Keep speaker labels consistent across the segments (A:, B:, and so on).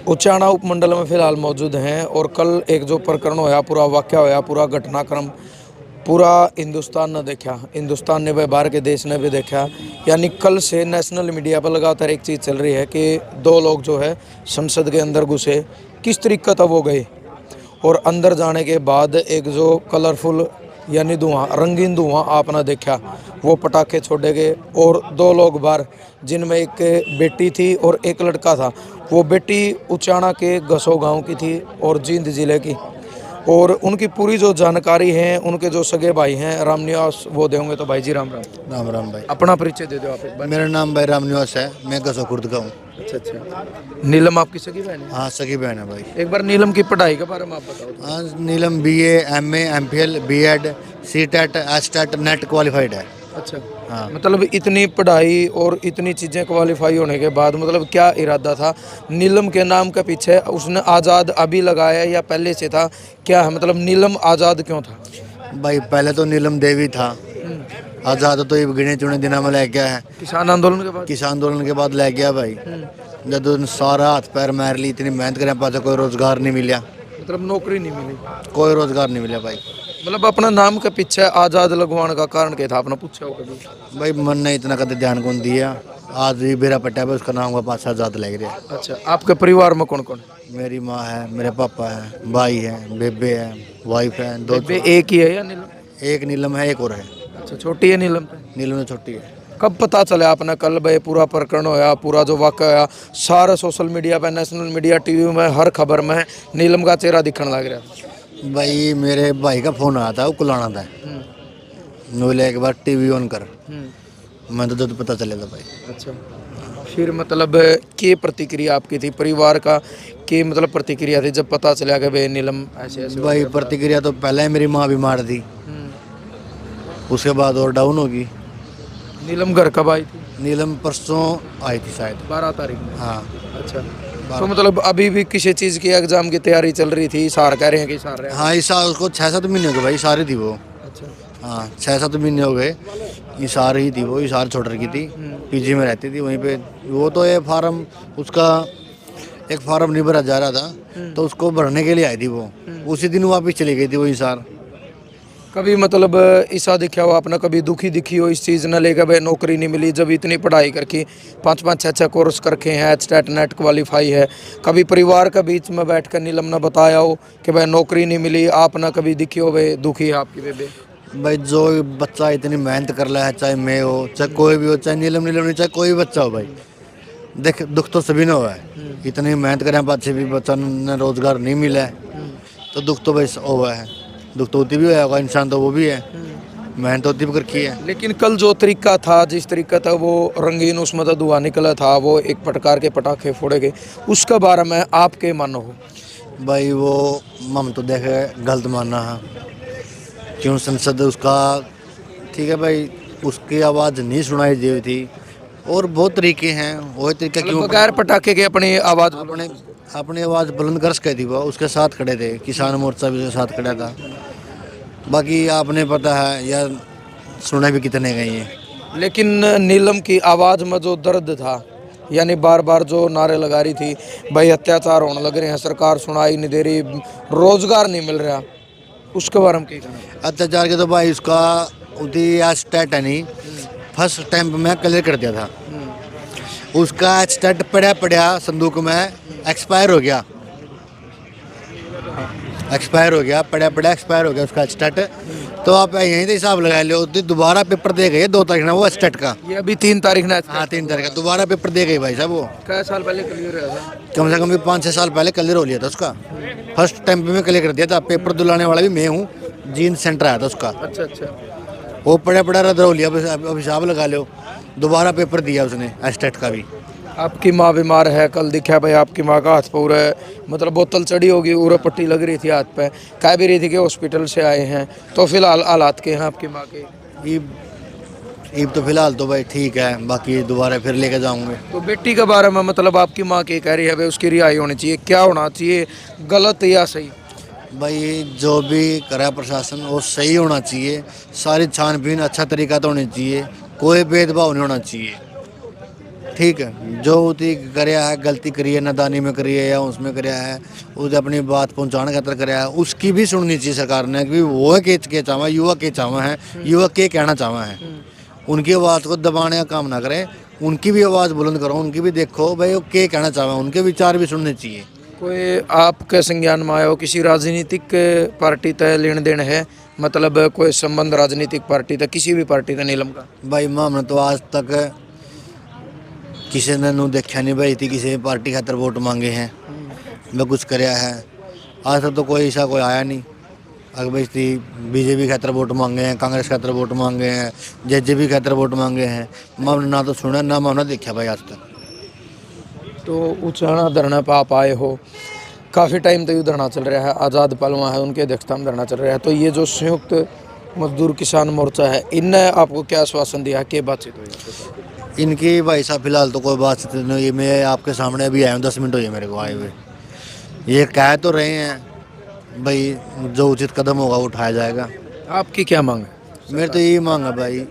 A: उचाना उपमंडल में फिलहाल मौजूद हैं और कल एक जो प्रकरण होया, पूरा वाक्य होया, पूरा घटनाक्रम पूरा हिंदुस्तान ने देखा, हिंदुस्तान ने भी, बाहर के देश ने भी देखा। यानी कल से नेशनल मीडिया पर लगातार एक चीज़ चल रही है कि दो लोग जो है संसद के अंदर घुसे, किस तरीके तक वो गए और अंदर जाने के बाद एक जो कलरफुल यानी धुआं, रंगीन धुआं आपने देखा, वो पटाखे छोड़े गए और दो लोग बाहर, जिनमें एक बेटी थी और एक लड़का था। वो बेटी उचाना के गसो गांव की थी और जींद जिले की, और उनकी पूरी जो जानकारी है, उनके जो सगे भाई हैं रामनिवास वो देंगे। तो भाई जी राम राम।
B: राम राम भाई।
A: अपना परिचय दे दो आप एक बार।
B: मेरा नाम भाई रामनिवास है, मैं गसो खुर्द का हूँ।
A: अच्छा अच्छा। नीलम आपकी सगी बहन है?
B: हाँ सगी बहन है भाई।
A: एक बार नीलम की पढ़ाई के बारे में आप बताओ तो।
B: हाँ नीलम BA MA MPhil B.Ed C.Tet S.Tet net qualified है।
A: अच्छा।
B: हाँ
A: मतलब इतनी पढ़ाई और इतनी चीज़ें क्वालिफाई होने के बाद मतलब क्या इरादा था नीलम के नाम के पीछे? उसने आज़ाद अभी लगाया या पहले से था, क्या है मतलब नीलम आज़ाद क्यों था?
B: भाई पहले तो नीलम देवी था, आज़ाद तो ये गिने चुने दिनों में ले गया है।
A: किसान आंदोलन के बाद?
B: किसान आंदोलन के बाद ले गया भाई। जब उन सारा हाथ पैर मार ली, इतनी मेहनत करे पास कोई रोजगार नहीं मिला,
A: मतलब नौकरी नहीं मिली,
B: कोई रोजगार नहीं मिला भाई।
A: मतलब अपना नाम के पीछे आज़ाद लगवाने का कारण क्या था, आपने पूछा हो कभी?
B: भाई मन ने इतना कदे ध्यान कौन दिया, आज भी बेरा पट्टा पे उसका नाम का पास आज़ाद लग रहा है।
A: अच्छा, आपके परिवार में कौन कौन है?
B: मेरी माँ है, मेरे पापा है, भाई है, बेबे है, वाइफ है, दो।
A: बेबे एक ही है या नीलम?
B: एक नीलम है, एक और है।
A: अच्छा, छोटी है नीलम पे?
B: नीलम तो छोटी है।
A: कब पता चला आपने? कल भाई पूरा प्रकरण होया, पूरा जो वाक़या होया, सारे सोशल मीडिया पे, नेशनल मीडिया, टीवी में, हर खबर में नीलम का चेहरा दिखने लग रहा।
B: भाई मेरे भाई का फोन आया था, वो कुलाना था, बोले एक बार टीवी ऑन कर। मैं तो जब पता चले था भाई।
A: अच्छा, फिर मतलब क्या प्रतिक्रिया आपकी थी, परिवार का क्या मतलब प्रतिक्रिया थी जब पता चला कि भाई नीलम ऐसे ऐसे हो
B: भाई
A: गया?
B: प्रतिक्रिया तो पहले मेरी माँ बीमार थी, उसके बाद और डाउन होगी।
A: नीलम घर कब आई थी?
B: नीलम परसों आई थी शायद।
A: 12 तारीख में?
B: हाँ।
A: अच्छा, तो मतलब अभी भी किसी चीज़ की एग्जाम की तैयारी चल रही थी? सार कह रहे हैं कि सार रहे हैं?
B: हाँ इस साल उसको 6-7 महीने हो गए भाई, सारी थी वो।
A: अच्छा।
B: हाँ 6-7 महीने हो गए, इशार ही थी वो, इशार छोड़ रखी थी, PG में रहती थी वहीं पे। वो तो ये फार्म उसका एक फार्म नहीं भरा जा रहा था, तो उसको भरने के लिए आई थी वो, उसी दिन वापस चली गई थी वो इशार।
A: कभी मतलब ऐसा दिखा हो आपने, कभी दुखी दिखी हो इस चीज़ न लेकर भाई नौकरी नहीं मिली, जब इतनी पढ़ाई करके 5-5 6-6 कोर्स करके हैं, स्टेट नेट क्वालिफाई है, कभी परिवार के बीच में बैठ कर नीलम ने बताया हो कि भाई नौकरी नहीं मिली, आप ना कभी दिखी हो भाई दुखी है आपकी बेबे?
B: भाई जो बच्चा इतनी मेहनत कर रहा है, चाहे मैं हो, चाहे कोई भी हो, चाहे नीलम नीलम नहीं, चाहे कोई भी बच्चा हो भाई, देख दुख तो सभी ने हुआ है। इतनी मेहनत करें पाछे भी बच्चा ने रोजगार नहीं मिला है, तो दुख तो भाई हुआ है। दुख तो होती भी होगा, इंसान तो वो भी है, मेहनत होती भी करकी है।
A: लेकिन कल जो तरीका था, जिस तरीका था वो रंगीन, उसमें तो धुआं निकला था, वो एक प्रकार के पटाखे फोड़े गए, उसके बारे में आपके मन हो?
B: भाई वो हम तो देखे गलत मानना है, क्यों संसद उसका ठीक है भाई, उसकी आवाज़ नहीं सुनाई दी थी, और बहुत तरीके हैं, वही तरीका क्यों
A: बगैर पटाखे के अपनी आवाज़
B: अपने अपनी आवाज़ बुलंद कर सके थी। वो उसके साथ खड़े थे, किसान मोर्चा भी उसके साथ खड़ा था। बाकी आपने पता है या सुने भी कितने गए हैं।
A: लेकिन नीलम की आवाज़ में जो दर्द था, यानी बार बार जो नारे लगा रही थी भाई अत्याचार होने लग रहे हैं, सरकार सुनाई नहीं दे रही, रोजगार नहीं मिल रहा, उसके बारे में क्या कहना?
B: अत्याचार के तो भाई उसका उदी स्टेट है नहीं, फर्स्ट टाइम में क्लियर कर दिया था, उसका स्टेट पड़ा पड़ा संदूक में एक्सपायर हो गया, एक्सपायर हो गया, पड़ा पड़ा एक्सपायर हो गया उसका स्टेट। तो आप यहीं से हिसाब लगा लो, दोबारा पेपर दे गए 2 तारीख ना वो स्टेट का।
A: ये अभी 3 तारीख ना?
B: हाँ 3 तारीख का दोबारा पेपर दे गए भाई साहब वो।
A: क्या साल पहले क्लियर हुआ था?
B: कम से कम भी 5-6 साल पहले क्लियर हो लिया था उसका, फर्स्ट टाइम पे में क्लियर कर दिया था। पेपर दिलाने वाला भी मैं हूँ, जींद सेंटर आया था उसका।
A: अच्छा अच्छा।
B: वो पड़ा पड़ा रद्द हो लिया, अब हिसाब लगा लो, दोबारा पेपर दिया उसने स्टेट का भी।
A: आपकी माँ बीमार है, कल दिखा भाई आपकी माँ का हाथ पूरा मतलब बोतल चढ़ी होगी, उरे पट्टी लग रही थी हाथ पे, कह भी रही थी कि हॉस्पिटल से आए हैं, तो फिलहाल हालात के हैं आपकी माँ के?
B: ईब तो फिलहाल तो भाई ठीक है, बाकी दोबारा फिर लेके जाऊंगे।
A: तो बेटी के बारे में मतलब आपकी माँ क्या कह रही है भाई, उसकी रिहाई होनी चाहिए, क्या होना चाहिए, गलत या सही?
B: भाई जो भी करे प्रशासन वो सही होना चाहिए, सारी छानबीन अच्छा तरीका तो होनी चाहिए, कोई भेदभाव नहीं होना चाहिए, ठीक है जो उती करया है गलती करी है नादानी में करी है या उसमें करया है उसे अपनी बात पहुंचाने खातर करया है उसकी भी सुननी चाहिए सरकार ने कि वो के चावा युवा के चावा है युवा के कहना चावा है उनकी आवाज़ को दबाने का काम ना करें उनकी भी आवाज़ बुलंद करो उनकी भी देखो भाई वो के कहना चावा उनके विचार भी सुनने चाहिए।
A: कोई आपके संज्ञान में आया हो किसी राजनीतिक पार्टी तय लेन देन है, मतलब कोई संबंध राजनीतिक पार्टी तक किसी भी पार्टी का नीलम का?
B: भाई हमने तो आज तक किसी ने नू देखा नहीं भाई थी किसी पार्टी खातर वोट मांगे हैं मैं कुछ करया है आज तक तो कोई ऐसा कोई आया नहीं। अगर भाई थी बीजेपी खातर वोट मांगे हैं कांग्रेस खातर वोट मांगे हैं जेजेपी खातर वोट मांगे हैं हमने ना तो सुना ना हमने देखा भाई आज तक।
A: तो उचाना धरना पे आप आए हो, काफ़ी टाइम तक धरना चल रहा है, आज़ाद पलवा है उनके अध्यक्षता में धरना चल रहा है, तो ये जो संयुक्त मजदूर किसान मोर्चा है इनने आपको क्या आश्वासन दिया, क्या बातचीत हुई?
B: इनकी भाई साहब फिलहाल तो कोई बात नहीं है मैं आपके सामने अभी आया हूँ 10 मिनट हुए मेरे को आए हुए। ये कह तो रहे हैं भाई जो उचित कदम होगा वो उठाया जाएगा।
A: आपकी क्या मांग है?
B: मेरे तो यही मांग है भाई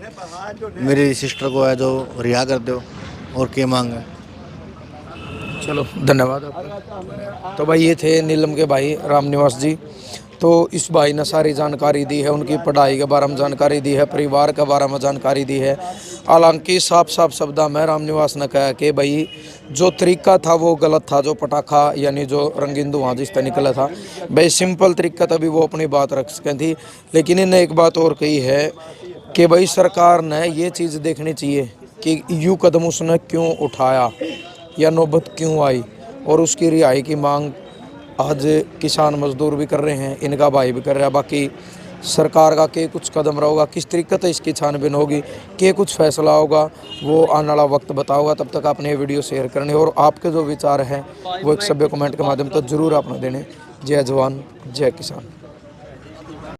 B: मेरी सिस्टर को है जो रिहा कर दो और क्या मांग है।
A: चलो धन्यवाद आपका। तो भाई ये थे नीलम के भाई रामनिवास जी। तो इस भाई ने सारी जानकारी दी है, उनकी पढ़ाई के बारे में जानकारी दी है, परिवार के बारे में जानकारी दी है। हालांकि साफ साफ शब्दों में रामनिवास ने कहा कि भाई जो तरीका था वो गलत था, जो पटाखा यानी जो रंगीन धुआं जिस तरह निकला था भाई सिंपल तरीका तभी वो अपनी बात रख सकें थी। लेकिन इन्हें एक बात और कही है कि भाई सरकार ने ये चीज़ देखनी चाहिए कि यूँ कदम उसने क्यों उठाया या नौबत क्यों आई, और उसकी रिहाई की मांग आज किसान मजदूर भी कर रहे हैं, इनका भाई भी कर रहा है। बाकी सरकार का के कुछ कदम रहेगा, किस तरीके से इसकी छानबीन होगी, के कुछ फैसला होगा वो आने वाला वक्त बताओगा। तब तक आपने ये वीडियो शेयर करनी और आपके जो विचार हैं वो एक सभ्य कमेंट के माध्यम से जरूर आपने देने। जय जवान जय किसान।